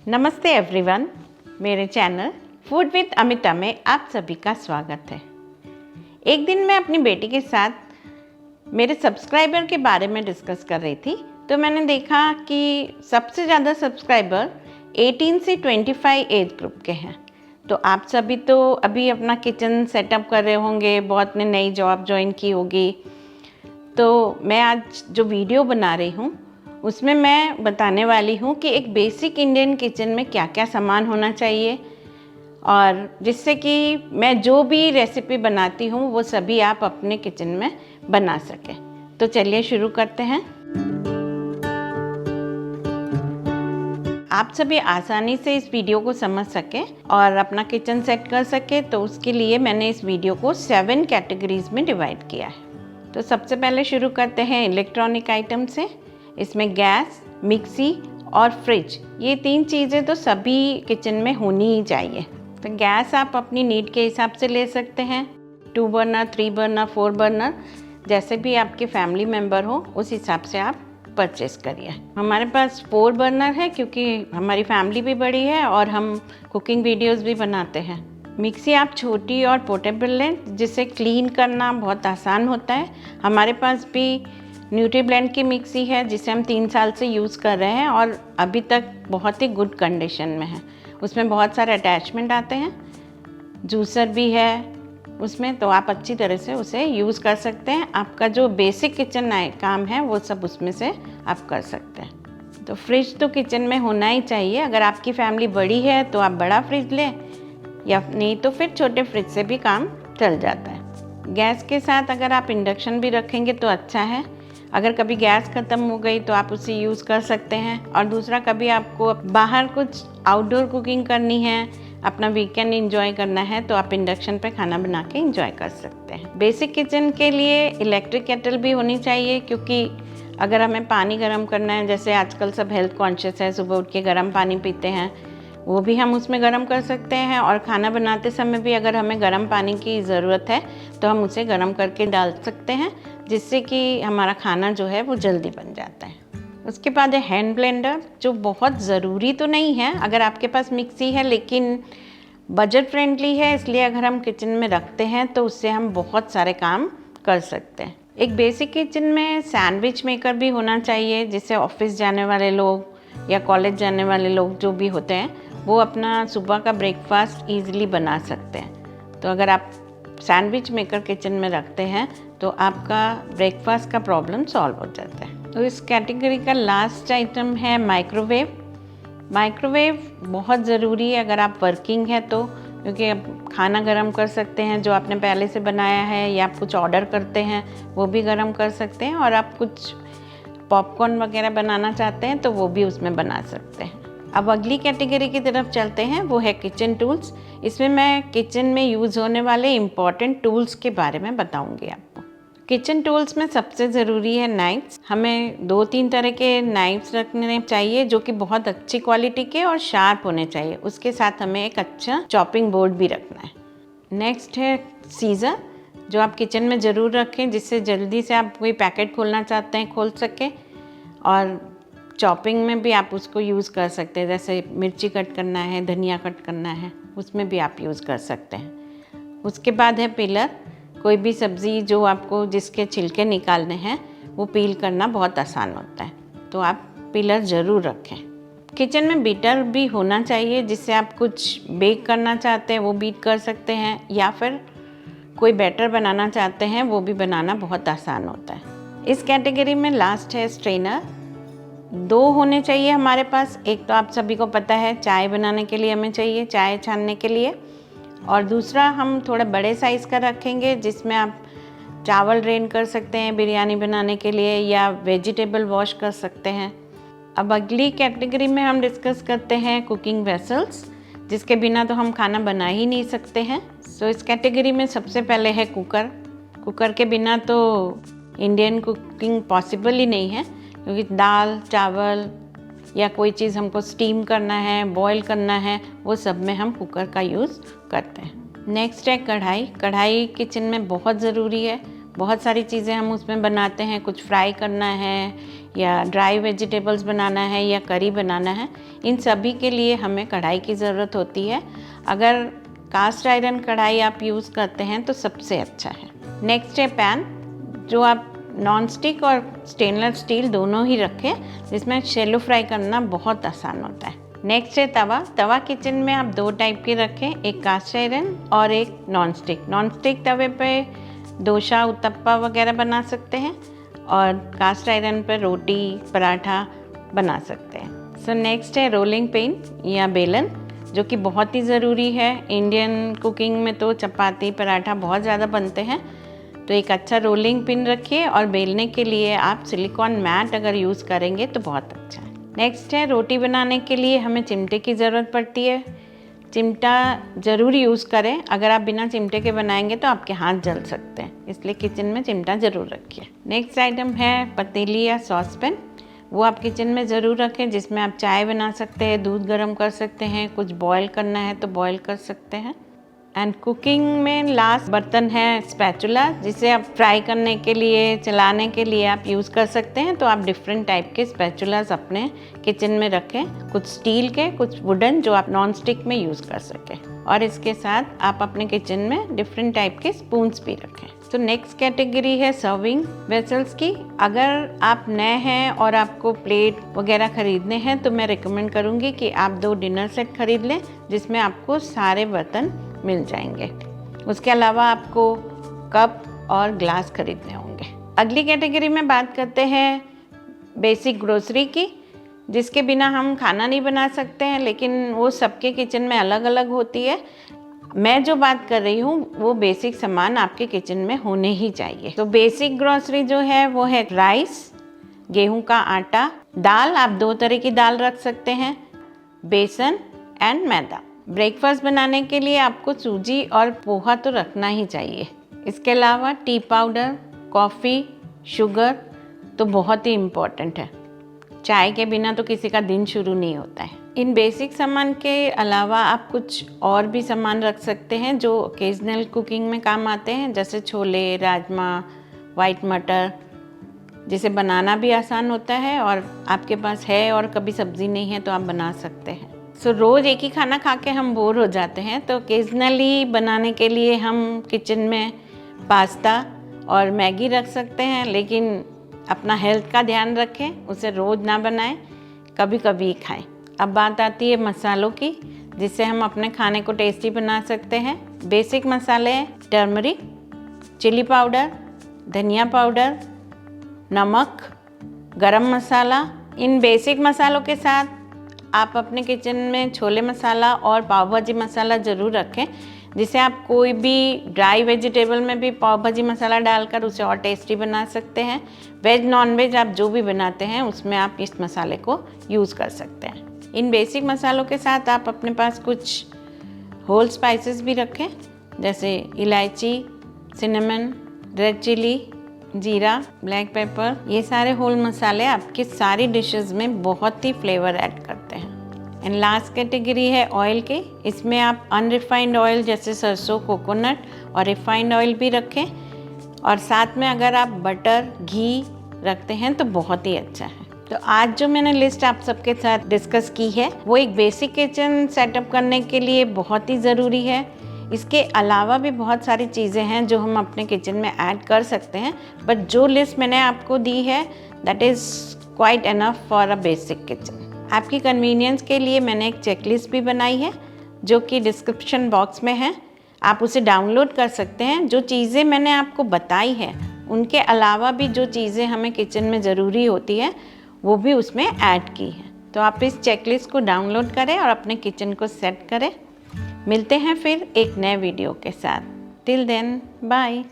नमस्ते एवरीवन, मेरे channel food with Amita में आप सभी का स्वागत है। एक दिन मैं अपनी बेटी के साथ मेरे सब्सक्राइबर के बारे में डिस्कस कर रही थी, तो मैंने देखा कि सबसे ज़्यादा सब्सक्राइबर 18 से 25 एज ग्रुप के हैं। तो आप सभी तो अभी अपना किचन सेटअप कर रहे होंगे, बहुत ने नई जॉब ज्वाइन की होगी। तो मैं आज जो वीडियो बना रही हूँ उसमें मैं बताने वाली हूँ कि एक बेसिक इंडियन किचन में क्या क्या सामान होना चाहिए, और जिससे कि मैं जो भी रेसिपी बनाती हूँ वो सभी आप अपने किचन में बना सकें। तो चलिए शुरू करते हैं। आप सभी आसानी से इस वीडियो को समझ सकें और अपना किचन सेट कर सकें, तो उसके लिए मैंने इस वीडियो को 7 कैटेगरीज में डिवाइड किया है। तो सबसे पहले शुरू करते हैं इलेक्ट्रॉनिक आइटम से। इसमें गैस, मिक्सी और फ्रिज, ये 3 चीज़ें तो सभी किचन में होनी ही चाहिए। तो गैस आप अपनी नीड के हिसाब से ले सकते हैं, 2 बर्नर, 3 बर्नर, 4 बर्नर, जैसे भी आपके फैमिली मेम्बर हो उस हिसाब से आप परचेस करिए। हमारे पास 4 बर्नर है क्योंकि हमारी फैमिली भी बड़ी है और हम कुकिंग वीडियोस भी बनाते हैं। मिक्सी आप छोटी और पोर्टेबल लें, जिसे क्लीन करना बहुत आसान होता है। हमारे पास भी न्यूट्रीब्लेंड की मिक्सी है जिसे हम 3 साल से यूज़ कर रहे हैं और अभी तक बहुत ही गुड कंडीशन में है। उसमें बहुत सारे अटैचमेंट आते हैं, जूसर भी है उसमें, तो आप अच्छी तरह से उसे यूज़ कर सकते हैं। आपका जो बेसिक किचन काम है वो सब उसमें से आप कर सकते हैं। तो फ्रिज तो किचन में होना ही चाहिए। अगर आपकी फैमिली बड़ी है तो आप बड़ा फ्रिज लें, या नहीं तो फिर छोटे फ्रिज से भी काम चल जाता है। गैस के साथ अगर आप इंडक्शन भी रखेंगे तो अच्छा है। अगर कभी गैस ख़त्म हो गई तो आप उसे यूज़ कर सकते हैं। और दूसरा, कभी आपको बाहर कुछ आउटडोर कुकिंग करनी है, अपना वीकेंड एंजॉय करना है, तो आप इंडक्शन पे खाना बना के एंजॉय कर सकते हैं। बेसिक किचन के लिए इलेक्ट्रिक केटल भी होनी चाहिए, क्योंकि अगर हमें पानी गर्म करना है, जैसे आजकल सब हेल्थ कॉन्शियस है, सुबह उठ के गर्म पानी पीते हैं, वो भी हम उसमें गर्म कर सकते हैं। और खाना बनाते समय भी अगर हमें गर्म पानी की ज़रूरत है तो हम उसे गर्म करके डाल सकते हैं, जिससे कि हमारा खाना जो है वो जल्दी बन जाता है। उसके बाद है हैंड ब्लेंडर, जो बहुत ज़रूरी तो नहीं है अगर आपके पास मिक्सी है, लेकिन बजट फ्रेंडली है, इसलिए अगर हम किचन में रखते हैं तो उससे हम बहुत सारे काम कर सकते हैं। एक बेसिक किचन में सैंडविच मेकर भी होना चाहिए, जिससे ऑफिस जाने वाले लोग या कॉलेज जाने वाले लोग जो भी होते हैं वो अपना सुबह का ब्रेकफास्ट ईजिली बना सकते हैं। तो अगर आप सैंडविच मेकर किचन में रखते हैं तो आपका ब्रेकफास्ट का प्रॉब्लम सॉल्व हो जाता है। तो इस कैटेगरी का लास्ट आइटम है माइक्रोवेव। माइक्रोवेव बहुत ज़रूरी है अगर आप वर्किंग है तो, क्योंकि आप खाना गर्म कर सकते हैं जो आपने पहले से बनाया है, या आप कुछ ऑर्डर करते हैं वो भी गर्म कर सकते हैं, और आप कुछ पॉपकॉर्न वगैरह बनाना चाहते हैं तो वो भी उसमें बना सकते हैं। अब अगली कैटेगरी की तरफ चलते हैं, वो है किचन टूल्स। इसमें मैं किचन में यूज़ होने वाले इम्पॉर्टेंट टूल्स के बारे में बताऊंगी आपको। किचन टूल्स में सबसे ज़रूरी है नाइफ्स। हमें 2-3 तरह के नाइफ्स रखने चाहिए जो कि बहुत अच्छी क्वालिटी के और शार्प होने चाहिए। उसके साथ हमें एक अच्छा चॉपिंग बोर्ड भी रखना है। नेक्स्ट है सीज़र, जो आप किचन में ज़रूर रखें, जिससे जल्दी से आप कोई पैकेट खोलना चाहते हैं खोल सकें, और चॉपिंग में भी आप उसको यूज़ कर सकते हैं। जैसे मिर्ची कट करना है, धनिया कट करना है, उसमें भी आप यूज़ कर सकते हैं। उसके बाद है पिलर। कोई भी सब्ज़ी जो आपको जिसके छिलके निकालने हैं वो पील करना बहुत आसान होता है, तो आप पिलर ज़रूर रखें। किचन में बीटर भी होना चाहिए, जिससे आप कुछ बेक करना चाहते हैं वो बीट कर सकते हैं, या फिर कोई बैटर बनाना चाहते हैं वो भी बनाना बहुत आसान होता है। इस कैटेगरी में लास्ट है स्ट्रेनर। 2 होने चाहिए हमारे पास। एक तो आप सभी को पता है चाय बनाने के लिए हमें चाहिए, चाय छानने के लिए, और दूसरा हम थोड़ा बड़े साइज़ का रखेंगे जिसमें आप चावल ड्रेन कर सकते हैं बिरयानी बनाने के लिए, या वेजिटेबल वॉश कर सकते हैं। अब अगली कैटेगरी में हम डिस्कस करते हैं कुकिंग वेसल्स, जिसके बिना तो हम खाना बना ही नहीं सकते हैं। सो इस कैटेगरी में सबसे पहले है कुकर। कुकर के बिना तो इंडियन कुकिंग पॉसिबल ही नहीं है, क्योंकि दाल, चावल या कोई चीज़ हमको स्टीम करना है, बॉईल करना है, वो सब में हम कुकर का यूज़ करते हैं। नेक्स्ट है कढ़ाई। कढ़ाई किचन में बहुत ज़रूरी है। बहुत सारी चीज़ें हम उसमें बनाते हैं, कुछ फ्राई करना है या ड्राई वेजिटेबल्स बनाना है या करी बनाना है, इन सभी के लिए हमें कढ़ाई की ज़रूरत होती है। अगर कास्ट आयरन कढ़ाई आप यूज़ करते हैं तो सबसे अच्छा है। नेक्स्ट है पैन, जो आप नॉन स्टिक और स्टेनलेस स्टील दोनों ही रखें, जिसमें शैलो फ्राई करना बहुत आसान होता है। नेक्स्ट है तवा। तवा किचन में आप 2 टाइप के रखें, एक कास्ट आयरन और एक नॉन स्टिक। नॉन स्टिक तवे पे डोसा, उत्तप्पा वगैरह बना सकते हैं और कास्ट आयरन पर रोटी, पराठा बना सकते हैं। सो नेक्स्ट है रोलिंग पिन या बेलन, जो कि बहुत ही ज़रूरी है। इंडियन कुकिंग में तो चपाती, पराठा बहुत ज़्यादा बनते हैं, तो एक अच्छा रोलिंग पिन रखिए और बेलने के लिए आप सिलिकॉन मैट अगर यूज़ करेंगे तो बहुत अच्छा है। नेक्स्ट है रोटी बनाने के लिए हमें चिमटे की ज़रूरत पड़ती है। चिमटा ज़रूर यूज़ करें, अगर आप बिना चिमटे के बनाएंगे तो आपके हाथ जल सकते हैं, इसलिए किचन में चिमटा ज़रूर रखिए। नेक्स्ट आइटम है पतीली या सॉसपैन, वो आप किचन में ज़रूर रखें, जिसमें आप चाय बना सकते हैं, दूध गर्म कर सकते हैं, कुछ बॉयल करना है तो बॉयल कर सकते हैं। एंड कुकिंग में लास्ट बर्तन है स्पैचुला, जिसे आप फ्राई करने के लिए, चलाने के लिए आप यूज़ कर सकते हैं। तो आप डिफरेंट टाइप के स्पैचुलास अपने किचन में रखें, कुछ स्टील के, कुछ वुडन, जो आप नॉन स्टिक में यूज़ कर सकें। और इसके साथ आप अपने किचन में डिफरेंट टाइप के स्पून्स भी रखें। तो नेक्स्ट कैटेगरी है सर्विंग वेसल्स की। अगर आप नए हैं और आपको प्लेट वगैरह ख़रीदने हैं तो मैं रिकमेंड करूँगी कि आप 2 डिनर सेट खरीद लें, जिसमें आपको सारे बर्तन मिल जाएंगे। उसके अलावा आपको कप और ग्लास खरीदने होंगे। अगली कैटेगरी में बात करते हैं बेसिक ग्रोसरी की, जिसके बिना हम खाना नहीं बना सकते हैं, लेकिन वो सबके किचन में अलग अलग होती है। मैं जो बात कर रही हूँ वो बेसिक सामान आपके किचन में होने ही चाहिए। तो बेसिक ग्रोसरी जो है वो है राइस, गेहूं का आटा, दाल, आप 2 तरह की दाल रख सकते हैं, बेसन एंड मैदा। ब्रेकफास्ट बनाने के लिए आपको सूजी और पोहा तो रखना ही चाहिए। इसके अलावा टी पाउडर, कॉफ़ी, शुगर तो बहुत ही इम्पॉर्टेंट है। चाय के बिना तो किसी का दिन शुरू नहीं होता है। इन बेसिक सामान के अलावा आप कुछ और भी सामान रख सकते हैं जो ओकेजनल कुकिंग में काम आते हैं, जैसे छोले, राजमा, वाइट मटर, जिसे बनाना भी आसान होता है और आपके पास है और कभी सब्ज़ी नहीं है तो आप बना सकते हैं। सो रोज़ एक ही खाना खा के हम बोर हो जाते हैं, तो ओकेजनली बनाने के लिए हम किचन में पास्ता और मैगी रख सकते हैं, लेकिन अपना हेल्थ का ध्यान रखें, उसे रोज़ ना बनाएं, कभी कभी खाएं। अब बात आती है मसालों की, जिससे हम अपने खाने को टेस्टी बना सकते हैं। बेसिक मसाले हैं टर्मरिक, चिली पाउडर, धनिया पाउडर, नमक, गरम मसाला। इन बेसिक मसालों के साथ आप अपने किचन में छोले मसाला और पाव भाजी मसाला ज़रूर रखें, जिसे आप कोई भी ड्राई वेजिटेबल में भी पाव भाजी मसाला डालकर उसे और टेस्टी बना सकते हैं। वेज नॉन वेज आप जो भी बनाते हैं उसमें आप इस मसाले को यूज़ कर सकते हैं। इन बेसिक मसालों के साथ आप अपने पास कुछ होल स्पाइसेस भी रखें, जैसे इलायची, सिनेमन, रेड चिली, जीरा, ब्लैक पेपर। ये सारे होल मसाले आपके सारी डिशेस में बहुत ही फ्लेवर ऐड करते हैं। एंड लास्ट कैटेगरी है ऑयल की। इसमें आप अनरिफाइंड ऑयल जैसे सरसों, कोकोनट और रिफाइंड ऑयल भी रखें, और साथ में अगर आप बटर, घी रखते हैं तो बहुत ही अच्छा है। तो आज जो मैंने लिस्ट आप सबके साथ डिस्कस की है वो एक बेसिक किचन सेटअप करने के लिए बहुत ही ज़रूरी है। इसके अलावा भी बहुत सारी चीज़ें हैं जो हम अपने किचन में ऐड कर सकते हैं, बट जो लिस्ट मैंने आपको दी है that is quite enough for a basic kitchen. आपकी कन्वीनियंस के लिए मैंने एक चेकलिस्ट भी बनाई है जो कि डिस्क्रिप्शन बॉक्स में है, आप उसे डाउनलोड कर सकते हैं। जो चीज़ें मैंने आपको बताई है उनके अलावा भी जो चीज़ें हमें किचन में ज़रूरी होती है वो भी उसमें ऐड की है। तो आप इस चेकलिस्ट को डाउनलोड करें और अपने किचन को सेट करें। मिलते हैं फिर एक नए वीडियो के साथ। Till then bye.